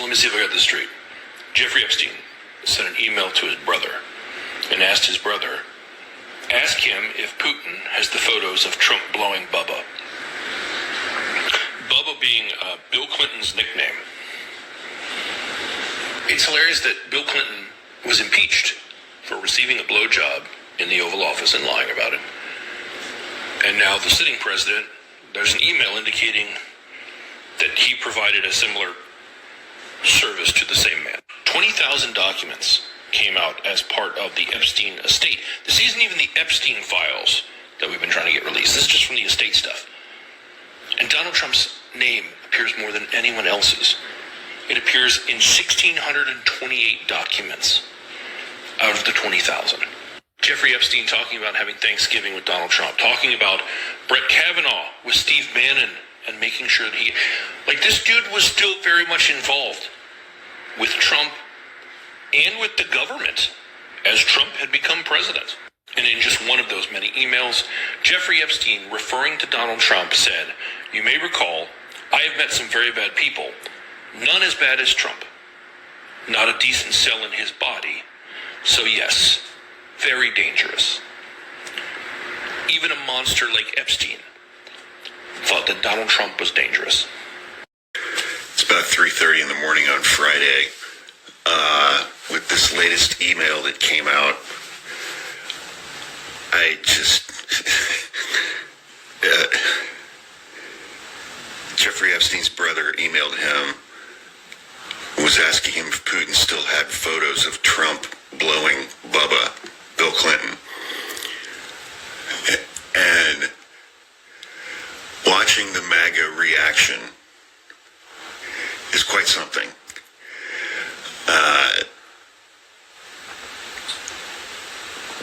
so let me see if I got this straight. Jeffrey Epstein sent an email to his brother and asked his brother, ask him if Putin has the photos of Trump blowing Bubba. Bubba being Bill Clinton's nickname. It's hilarious that Bill Clinton was impeached for receiving a blowjob in the Oval Office and lying about it. And now the sitting president, there's an email indicating that he provided a similar service to the same man. 20,000 documents came out as part of the Epstein estate. This isn't even the Epstein files that we've been trying to get released. This is just from the estate stuff. And Donald Trump's name appears more than anyone else's. It appears in 1,628 documents out of the 20,000. Jeffrey Epstein talking about having Thanksgiving with Donald Trump, talking about Brett Kavanaugh with Steve Bannon and making sure that this dude was still very much involved with Trump and with the government as Trump had become president. And in just one of those many emails, Jeffrey Epstein, referring to Donald Trump, said, "You may recall, I have met some very bad people, none as bad as Trump. Not a decent cell in his body. So yes, very dangerous." Even a monster like Epstein thought that Donald Trump was dangerous. It's about 3:30 in the morning on Friday. With this latest email that came out, I just... Jeffrey Epstein's brother emailed him, was asking him if Putin still had photos of Trump blowing Bubba, Bill Clinton. And watching the MAGA reaction is quite something.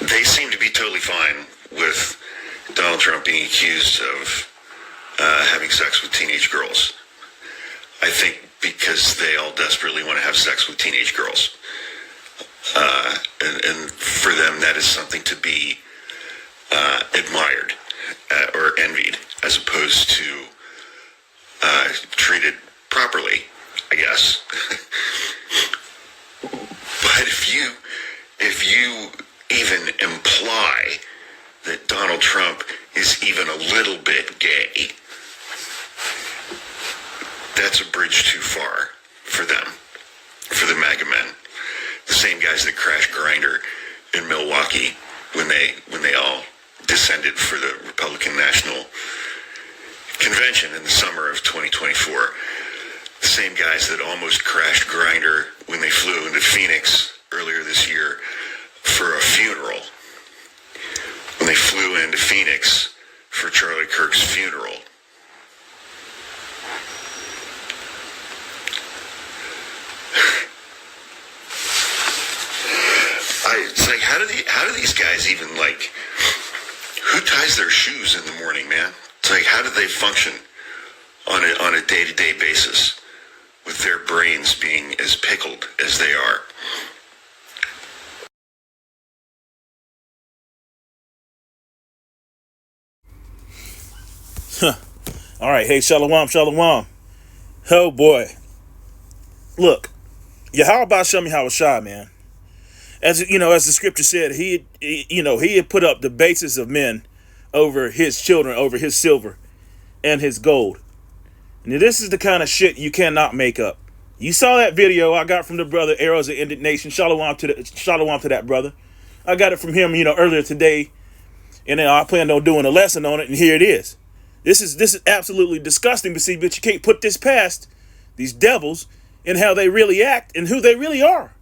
They seem to be totally fine with Donald Trump being accused of having sex with teenage girls. I think because they all desperately want to have sex with teenage girls. And for them, that is something to be admired or envied, as opposed to treated properly, I guess. But if you even imply that Donald Trump is even a little bit gay, that's a bridge too far for them, for the MAGA men, the same guys that crashed Grindr in Milwaukee when they all descended for the Republican National Convention in the summer of 2024. The same guys that almost crashed Grindr when they flew into Phoenix earlier this year for a funeral. When they flew into Phoenix for Charlie Kirk's funeral. It's like, how do these guys even, like, who ties their shoes in the morning, man? It's like, how do they function on a day-to-day basis with their brains being as pickled as they are? All right, hey, shalom. Oh boy, look, Yahweh Shem Yahushua, man. As you know, as the scripture said, he had put up the basis of men over his children, over his silver and his gold. Now, this is the kind of shit you cannot make up. You saw that video I got from the brother Arrows of Indignation. Shalom to that brother. I got it from him, earlier today, and then I planned on doing a lesson on it, and here it is. This is absolutely disgusting, but you can't put this past these devils and how they really act and who they really are.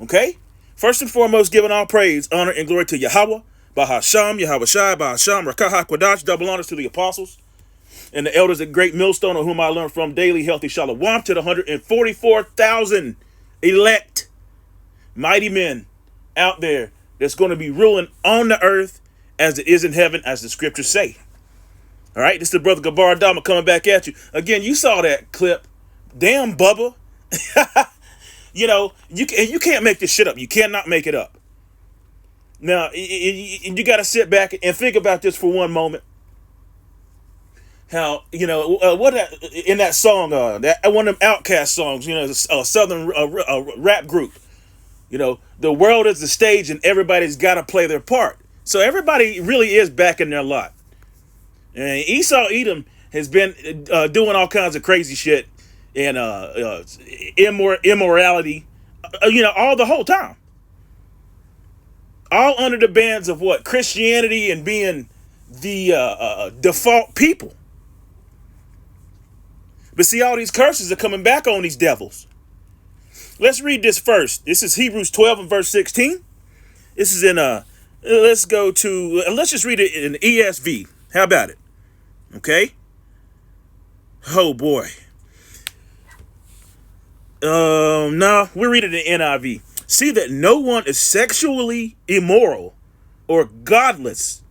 Okay? First and foremost, giving all praise, honor, and glory to Yahweh, Bahasham, Yahweh Shai, Bahasham, Rakah HaKodash, double honors to the apostles and the elders at Great Millstone, on whom I learn from daily, healthy shalom, to the 144,000 elect mighty men out there that's going to be ruling on the earth as it is in heaven, as the scriptures say. All right, this is the brother Gabar Dama coming back at you. Again, you saw that clip. Damn, Bubba. You can't make this shit up. You cannot make it up. Now, you got to sit back and think about this for one moment. how, in that song, that one of them Outcast songs, a Southern rap group, the world is the stage and everybody's got to play their part. So everybody really is back in their lot. And Esau Edom has been doing all kinds of crazy shit and immorality, all the whole time. All under the bands of what? Christianity and being the default people. But see, all these curses are coming back on these devils. Let's read this first. This is Hebrews 12 and verse 16. This is in let's just read it in ESV. How about it? Okay. Oh boy. No, we'll read it in NIV. See that no one is sexually immoral or godless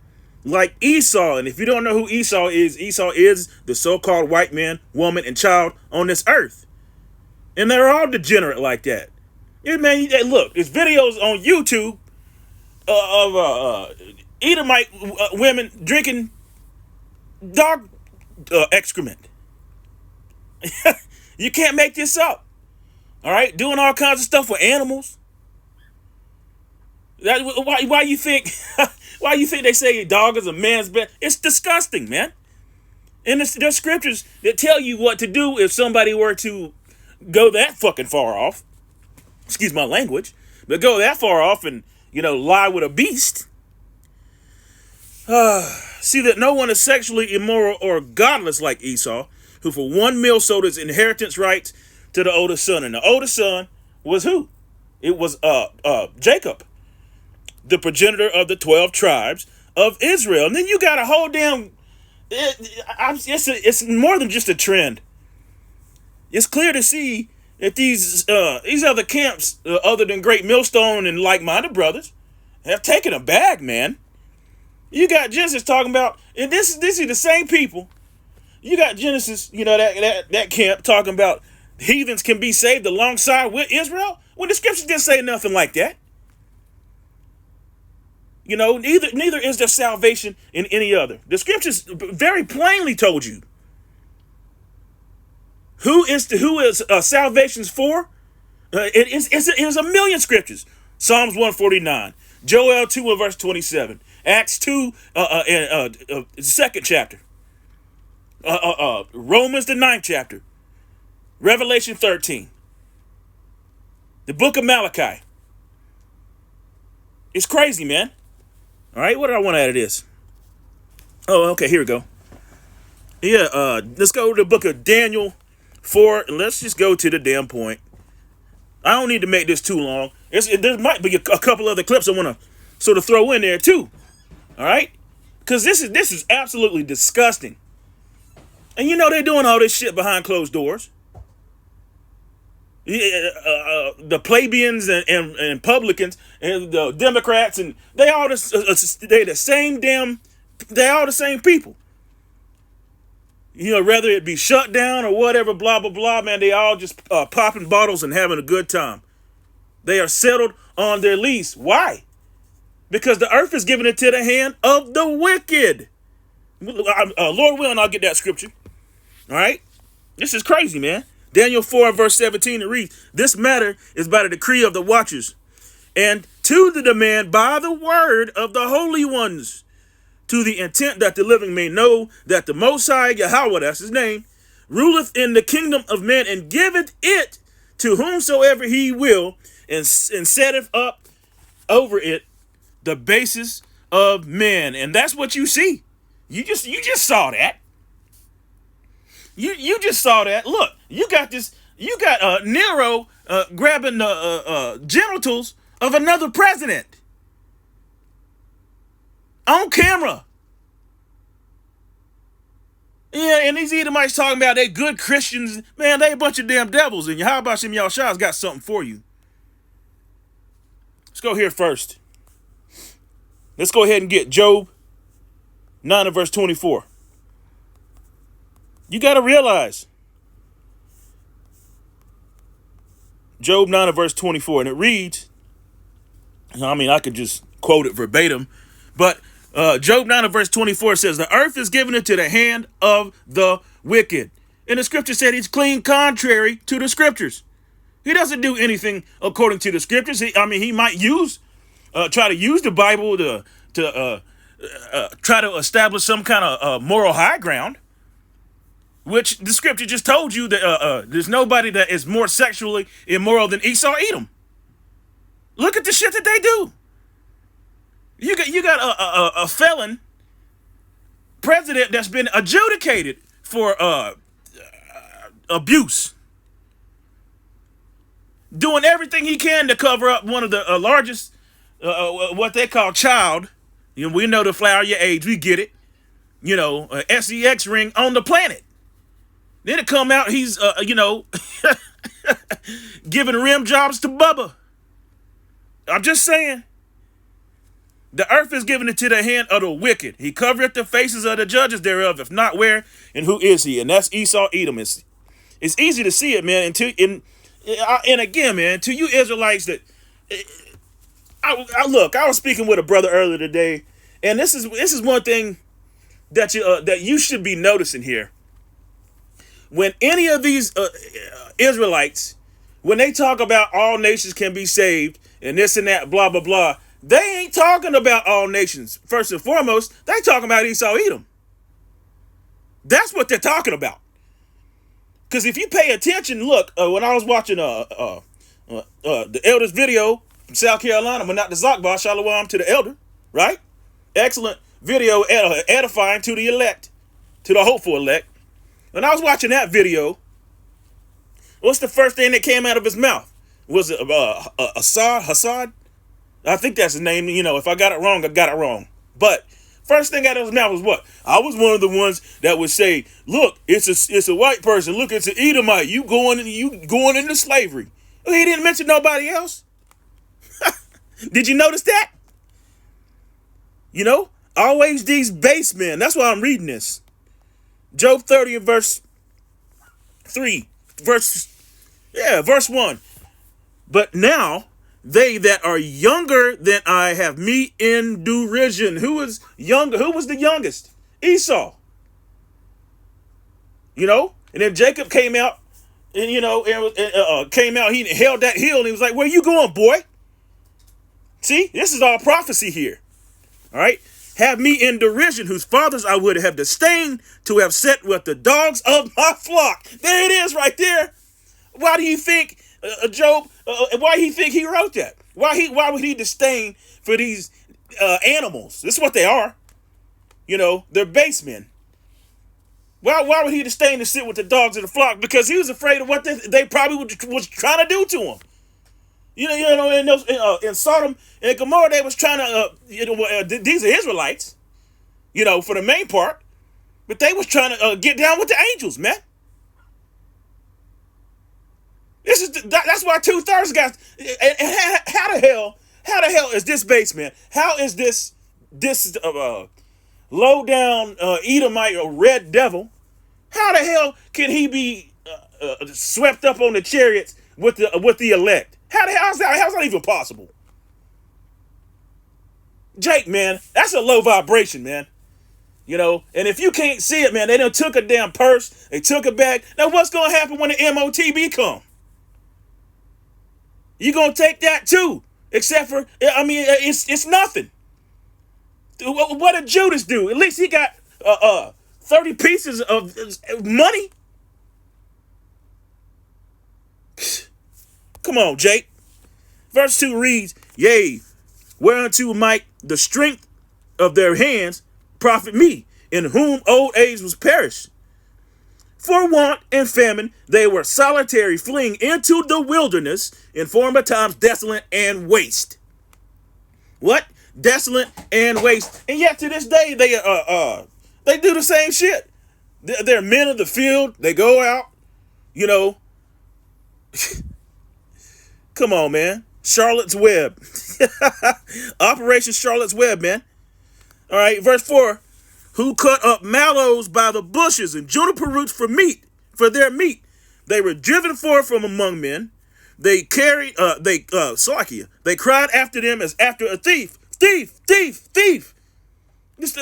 like Esau. And if you don't know who Esau is the so-called white man, woman, and child on this earth. And they're all degenerate like that. Yeah, man, look, there's videos on YouTube of Edomite women drinking dog excrement. You can't make this up. All right, doing all kinds of stuff with animals. Why you think why you think they say a dog is a man's best? It's disgusting, man. And there's scriptures that tell you what to do if somebody were to go that fucking far off. Excuse my language, but go that far off and lie with a beast. See that no one is sexually immoral or godless like Esau, who for one meal sold his inheritance rights to the oldest son. And the oldest son was who? It was Jacob, the progenitor of the 12 tribes of Israel. And then you got a whole damn... It's more than just a trend. It's clear to see that these other camps, other than Great Millstone and like-minded brothers, have taken a bag, man. You got Genesis talking about, and this is the same people. You got Genesis, that camp talking about heathens can be saved alongside with Israel. Well, the scriptures didn't say nothing like that. Neither is there salvation in any other. The scriptures very plainly told you who is salvation's for. It is a million scriptures. Psalms 149, Joel 2 and verse 27, Acts 2 second chapter, Romans the 9th chapter, Revelation 13, the book of Malachi. It's crazy, man. All right, what did I want out of this? Oh, okay, here we go. Yeah, let's go to the book of Daniel 4, and let's just go to the damn point. I don't need to make this too long. There might be a couple other clips I want to sort of throw in there too. All right, because this is absolutely disgusting. And they're doing all this shit behind closed doors. The plebeians and publicans and the Democrats, and they all the same people. Whether it be shut down or whatever, blah blah blah, man, they all just popping bottles and having a good time. They are settled on their lease. Why? Because the earth is given into the hand of the wicked. Lord willing, I'll get that scripture. All right, this is crazy, man. Daniel 4 verse 17, it reads, "This matter is by the decree of the watchers, and to the demand by the word of the holy ones, to the intent that the living may know that the Most High Yahweh, that's his name, ruleth in the kingdom of men, and giveth it to whomsoever he will, and setteth up over it the basis of men." And that's what you see. You just saw that. You just saw that. Look, you got Nero grabbing the genitals of another president on camera. Yeah, and these Edomites talking about they good Christians. Man, they a bunch of damn devils. And how about Shem Yahshua's got something for you. Let's go here first. Let's go ahead and get Job 9 and verse 24. You got to realize, Job 9 and verse 24, and it reads, I could just quote it verbatim, but Job 9 and verse 24 says, the earth is given into the hand of the wicked. And the scripture said he's clean contrary to the scriptures. He doesn't do anything according to the scriptures. He might try to use the Bible to try to establish some kind of moral high ground, which the scripture just told you that there's nobody that is more sexually immoral than Esau, Edom. Look at the shit that they do. You got a felon president that's been adjudicated for abuse, doing everything he can to cover up one of the largest, what they call child. We know the flower of your age. We get it. SEX ring on the planet. Then it come out he's, giving rim jobs to Bubba. I'm just saying. The earth is given into the hand of the wicked. He covereth the faces of the judges thereof. If not, where and who is he? And that's Esau, Edom. It's easy to see it, man. And again, man, to you Israelites that I was speaking with a brother earlier today, and this is one thing that you should be noticing here. When any of these Israelites, when they talk about all nations can be saved and this and that, blah blah blah, they ain't talking about all nations. First and foremost, they talking about Esau, Edom. That's what they're talking about. Because if you pay attention, look, when I was watching the elder's video from South Carolina, but not the Zakbar, Shalom to the elder, right? Excellent video, edifying to the elect, to the hopeful elect. When I was watching that video, what's the first thing that came out of his mouth? Was it Hassad? I think that's his name. If I got it wrong, I got it wrong. But first thing out of his mouth was what? I was one of the ones that would say, look, it's a white person. Look, it's an Edomite. You going into slavery. Well, he didn't mention nobody else. Did you notice that? Always these base men. That's why I'm reading this. Job 30 and verse 3. Verse 1. But now they that are younger than I have me in derision. Who was younger? Who was the youngest? Esau. And then Jacob came out, and he held that hill, and he was like, where you going, boy? See, this is all prophecy here. All right. Have me in derision, whose fathers I would have disdained to have set with the dogs of my flock. There it is right there. Why do you think Job, why do you think he wrote that? Why would he disdain for these animals? This is what they are. They're base men. Why would he disdain to sit with the dogs of the flock? Because he was afraid of what they probably was trying to do to him. In Sodom and Gomorrah, they was trying to, these are Israelites, for the main part, but they was trying to get down with the angels, man. That's why 2/3 guys. And how the hell is this base, man? How is this low down Edomite or red devil? How the hell can he be swept up on the chariots with the elect? How's that even possible? Jake, man, that's a low vibration, man. And if you can't see it, man, they done took a damn purse, they took a bag. Now what's gonna happen when the MOTB come? You gonna take that too? Except for, it's nothing. What did Judas do? At least he got 30 pieces of money. Come on, Jake. Verse 2 reads, yea, whereunto might the strength of their hands profit me, in whom old age was perished. For want and famine, they were solitary, fleeing into the wilderness, in former times desolate and waste. What? Desolate and waste. And yet to this day, they do the same shit. They're men of the field. They go out, Come on, man. Charlotte's Web. Operation Charlotte's Web, man. All right, verse 4. Who cut up mallows by the bushes and juniper roots for their meat. They were driven forth from among men. They cried after them as after a thief. Thief, thief, thief.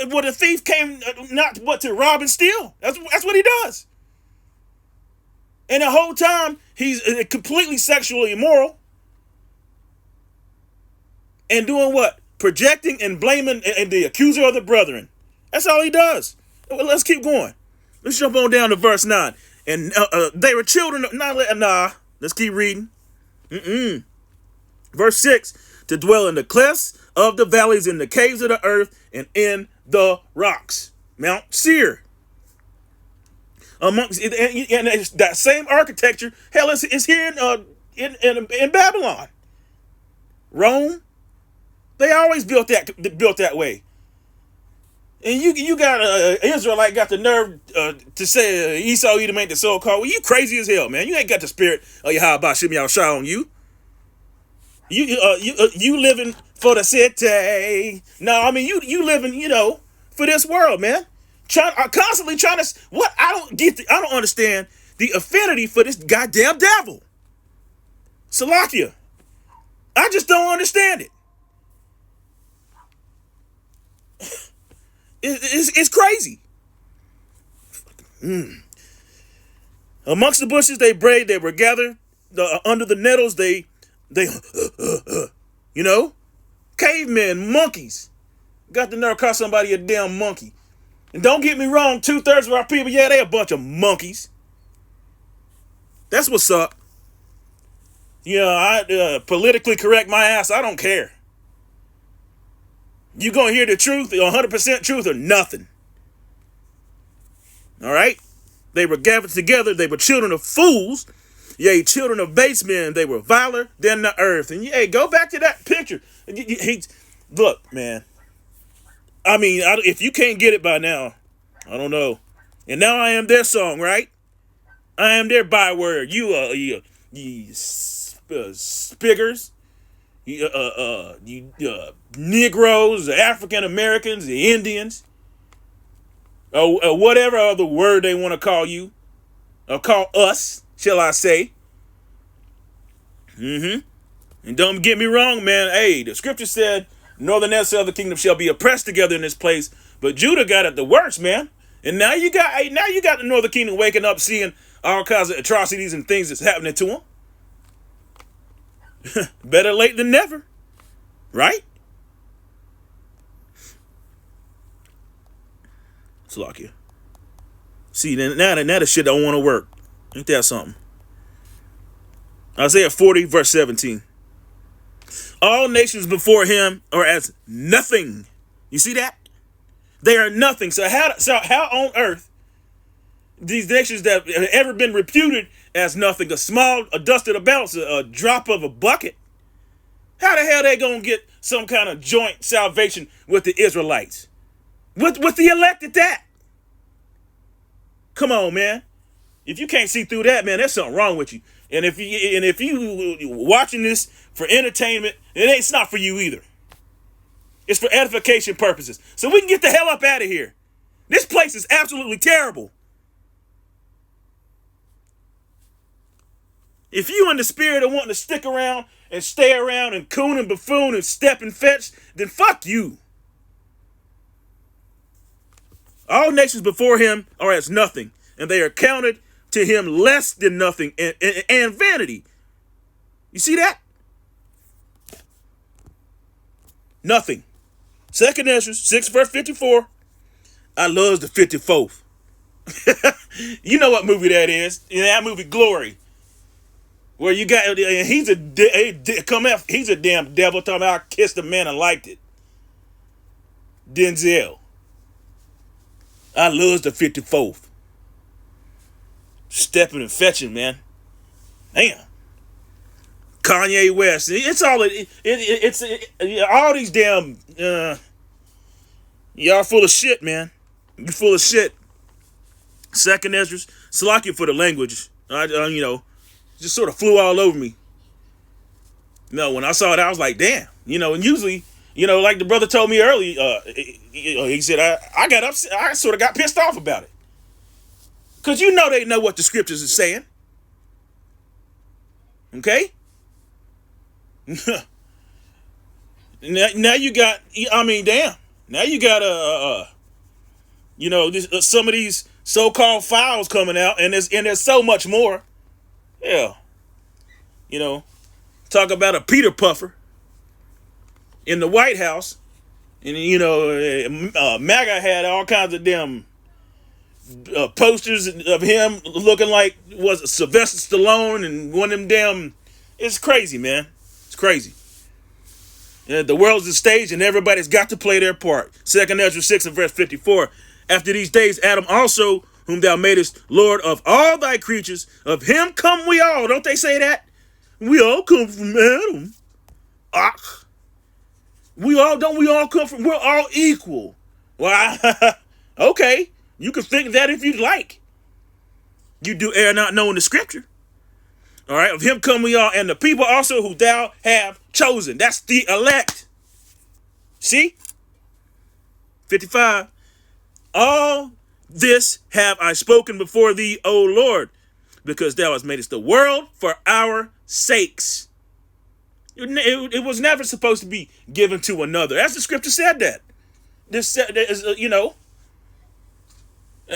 Well, the thief came not what to rob and steal. That's what he does. And the whole time he's completely sexually immoral and doing what? Projecting and blaming and the accuser of the brethren. That's all he does. Well, let's keep going. Let's jump on down to verse 9. And they were children of... Let's keep reading. Verse 6. To dwell in the clefts of the valleys, in the caves of the earth, and in the rocks. Mount Seir. Amongst and that same architecture, hell, is here in Babylon. Rome. They always built that way. And you got Israelite got the nerve to say Esau Edom ain't the so-called. Well, you crazy as hell, man. You ain't got the spirit of Yahweh Shem Yahushua on you. You living for the city. No, I mean you living, for this world, man. Constantly trying to what I don't understand the affinity for this goddamn devil. Salakia. I just don't understand it. It's crazy. Amongst the bushes they brayed, they were gathered. Under the nettles they cavemen, monkeys. Got the nerve to call somebody a damn monkey. And don't get me wrong, 2/3 of our people, they a bunch of monkeys. That's what's up. I politically correct my ass. I don't care. You gonna hear the truth, 100% truth or nothing. All right? They were gathered together. They were children of fools. Yea, children of base men. They were viler than the earth. And go back to that picture. Look, man. I mean, if you can't get it by now, I don't know. And now I am their song, right? I am their byword. You spiggers. You Negroes, African Americans, the Indians, or whatever other word they want to call you, or call us, shall I say. And don't get me wrong, man. Hey, the scripture said, northern and southern kingdom shall be oppressed together in this place, but Judah got it the worst, man. And now you got the northern kingdom waking up, seeing all kinds of atrocities and things that's happening to them. Better late than never, right? Salakia. See, now the shit don't want to work. Ain't that something? Isaiah 40, verse 17. All nations before him are as nothing. You see that? They are nothing. So how on earth these nations that have ever been reputed as nothing, a dust of the balance, a drop of a bucket, how the hell they gonna get some kind of joint salvation with the Israelites? With the elect at that? Come on, man. If you can't see through that, man, there's something wrong with you. And if you watching this for entertainment, it's not for you either. It's for edification purposes. So we can get the hell up out of here. This place is absolutely terrible. If you in the spirit of wanting to stick around and stay around and coon and buffoon and step and fetch, then fuck you. All nations before him are as nothing, and they are counted to him less than nothing and vanity. You see that? Nothing. 2nd Ezra 6 verse 54. I love the 54th. You know what movie that is? In that movie Glory. Where you got, he's a damn devil talking about I kissed a man and liked it. Denzel. I love the 54th. Stepping and fetching, man. Damn. Kanye West. It's all all these damn y'all full of shit, man. You full of shit. 2nd Ezra, Salakia for the language. Just sort of flew all over me. When I saw it, I was like, damn. And usually, like the brother told me earlier, he said, I got upset. I sort of got pissed off about it. Because they know what the scriptures are saying. Okay? Now you got, damn. Now you got some of these so-called files coming out, and there's so much more. Yeah, talk about a Peter Puffer in the White House, and MAGA had all kinds of damn posters of him looking like was Sylvester Stallone and one of them damn. It's crazy, man. It's crazy. The world's the stage, and everybody's got to play their part. 2 Ezra 6 and verse 54. After these days, Adam also, whom thou madest Lord of all thy creatures, of him come we all. Don't they say that? We all come from Adam. We all come from, we're all equal. Well, okay. You can think that if you'd like. You do err not knowing the scripture. All right, of him come we all, and the people also who thou have chosen. That's the elect. See? 55. All this have I spoken before thee, O Lord, because thou hast made us the world for our sakes. It was never supposed to be given to another. As the scripture said that. This is,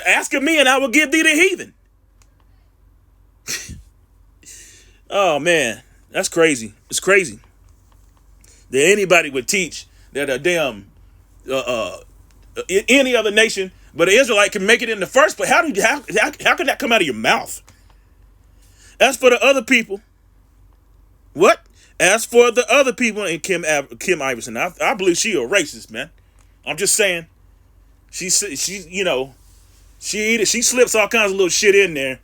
ask of me and I will give thee the heathen. Oh, man, that's crazy. It's crazy that anybody would teach that a damn any other nation but an Israelite can make it in the first place. How can that come out of your mouth? As for the other people, what? As for the other people, and Kim Iverson, I believe she a racist, man. I'm just saying, she slips all kinds of little shit in there.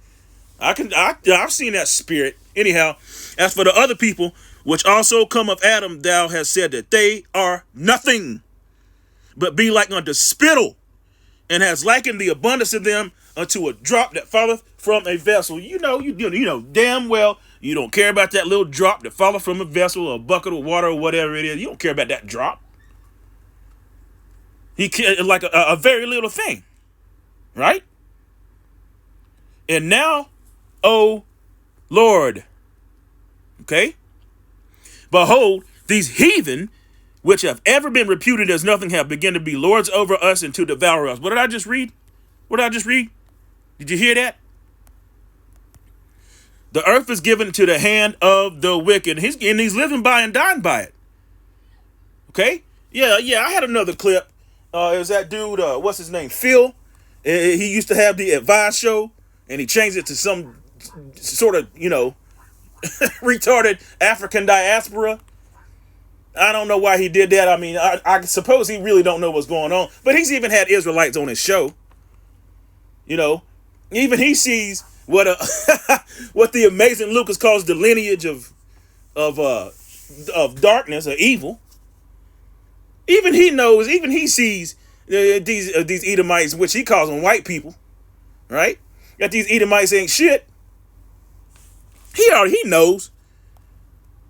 I've seen that spirit. Anyhow, as for the other people, which also come of Adam, thou hast said that they are nothing, but be like unto spittle, and has likened the abundance of them unto a drop that falleth from a vessel. You know damn well you don't care about that little drop that falleth from a vessel or a bucket of water or whatever it is. You don't care about that drop. He cares like a very little thing, right? And now, O Lord, okay? Behold, these heathen, which have ever been reputed as nothing, have begun to be lords over us and to devour us. What did I just read? Did you hear that? The earth is given to the hand of the wicked. He's living by and dying by it. Okay? Yeah, I had another clip. It was that dude, what's his name? Phil. He used to have the Advice show, and he changed it to some sort of, retarded African diaspora. I don't know why he did that. I mean, I suppose he really don't know what's going on. But he's even had Israelites on his show. Even he sees what what the amazing Lucas calls the lineage of darkness or evil. Even he knows. Even he sees these Edomites, which he calls them white people, right? That these Edomites ain't shit. He knows.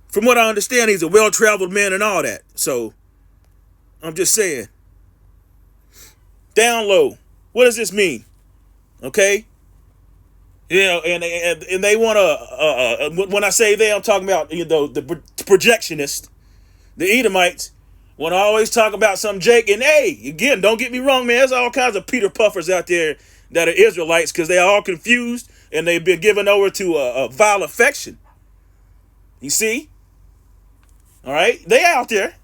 From what I understand, he's a well-traveled man and all that. So, I'm just saying. Down low. What does this mean? Okay? And they want to, when I say they, I'm talking about, the projectionists, the Edomites, want to always talk about some Jake. And hey, again, don't get me wrong, man. There's all kinds of Peter Puffers out there that are Israelites because they're all confused and they've been given over to a vile affection. You see? All right? They out there.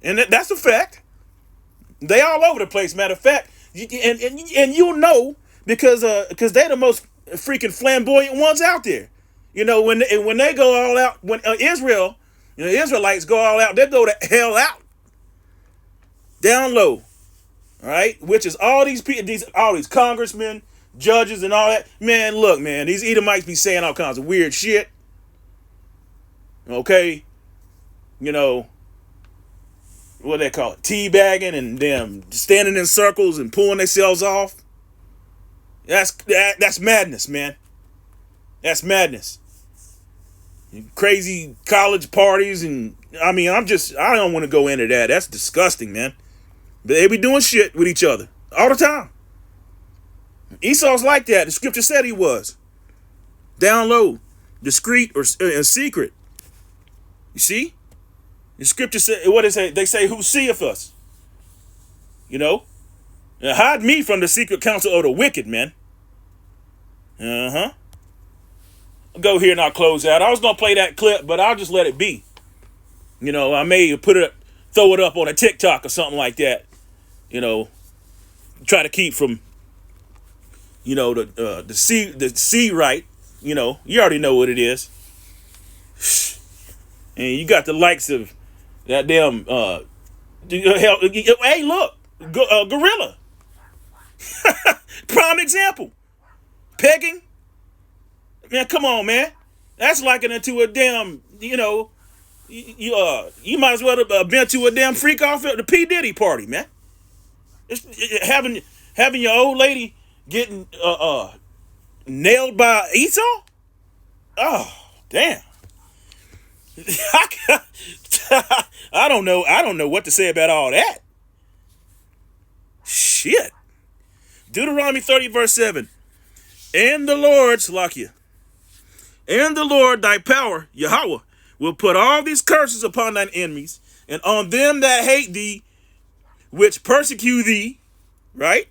And that's a fact. They all over the place, matter of fact. And you'll know because they're the most freaking flamboyant ones out there. When they go all out, when Israelites go all out, they go to hell out. Down low. All right? Which is all these people, all these congressmen, judges, and all that. Man, look, man, these Edomites be saying all kinds of weird shit. Okay? What they call it? Teabagging and them standing in circles and pulling themselves off. That's madness, man. That's madness. Crazy college parties and I don't want to go into that. That's disgusting, man. But they be doing shit with each other all the time. Esau's like that. The scripture said he was. Down low, discreet or secret. You see? The scripture said, what is it? They say, who seeth us? You know? Now, hide me from the secret counsel of the wicked, man. Uh-huh. I'll go here and I'll close out. I was going to play that clip, but I'll just let it be. You know, I may throw it up on a TikTok or something like that. You know, try to keep from, you know, the C right. You know, you already know what it is. And you got the likes of that damn, hey, look, Gorilla. Prime example. Pegging. Man, come on, man. That's likening it to a damn, you know, you might as well have been to a damn freak off at the P. Diddy party, man. Having your old lady getting nailed by Esau? Oh, damn. I don't know what to say about all that. Shit. Deuteronomy 30 verse 7. And the Lord, Salakia, and the Lord thy power, Yahweh, will put all these curses upon thine enemies, and on them that hate thee, which persecute thee, right?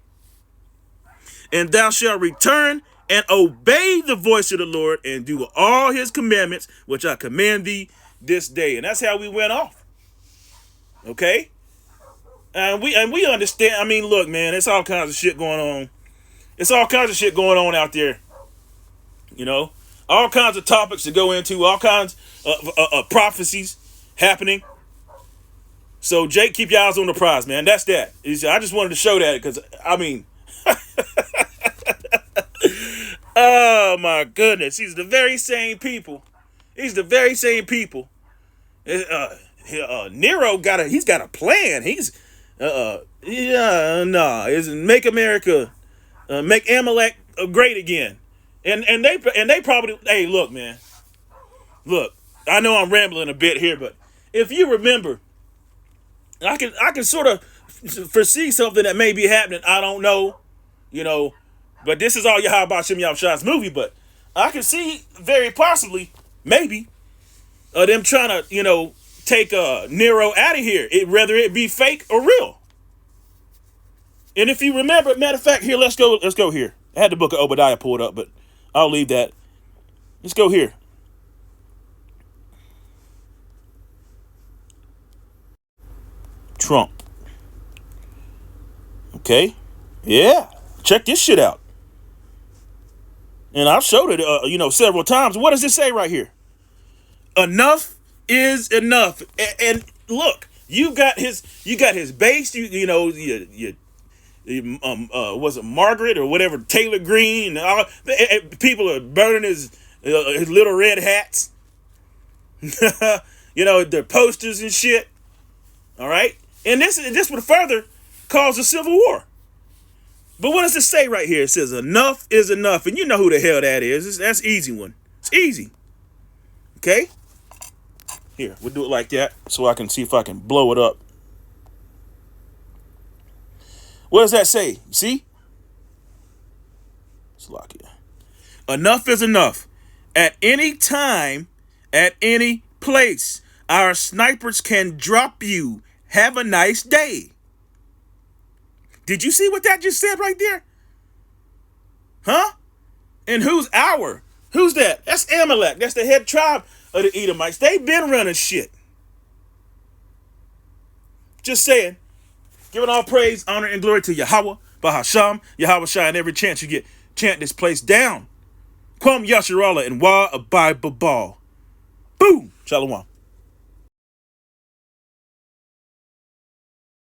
And thou shalt return and obey the voice of the Lord, and do all his commandments, which I command thee this day. And that's how we went off. Okay? And we understand. I mean, look, man, it's all kinds of shit going on. It's all kinds of shit going on out there. You know? All kinds of topics to go into, all kinds of prophecies happening. So, Jake, keep your eyes on the prize, man. That's that. I just wanted to show that because, I mean, oh, my goodness. These are the very same people. Nero he's got a plan. He's, it's make America, make Amalek great again. And they probably, hey, look, man. Look, I know I'm rambling a bit here, but if you remember, I can sort of foresee something that may be happening. I don't know, you know, but this is all Yahweh Shem Yahshua's movie, but I can see very possibly, maybe, them trying to, you know, take Nero out of here, whether it be fake or real. And if you remember, matter of fact, here, let's go here. I had the book of Obadiah pulled up, but I'll leave that. Let's go here. Trump. Okay. Yeah. Check this shit out. And I've showed it, several times. What does it say right here? Enough is enough. And look, you got his base. Was it Margaret or whatever, Taylor Green, and all, people are burning his little red hats. Their posters and shit. All right, and this would further cause a civil war. But what does it say right here? It says enough is enough, and you know who the hell that is. That's easy one. It's easy. Okay. Here, we'll do it like that so I can see if I can blow it up. What does that say? You see? Salakia. Enough is enough. At any time, at any place, our snipers can drop you. Have a nice day. Did you see what that just said right there? Huh? And who's our? Who's that? That's Amalek. That's the head tribe of the Edomites. They've been running shit. Just saying. Giving all praise, honor, and glory to Yahweh, Bahasham, Yahweh Shai, and every chance you get, chant this place down. Kwam Yasharallah and Wa Abai Babal. Boom. Shalom.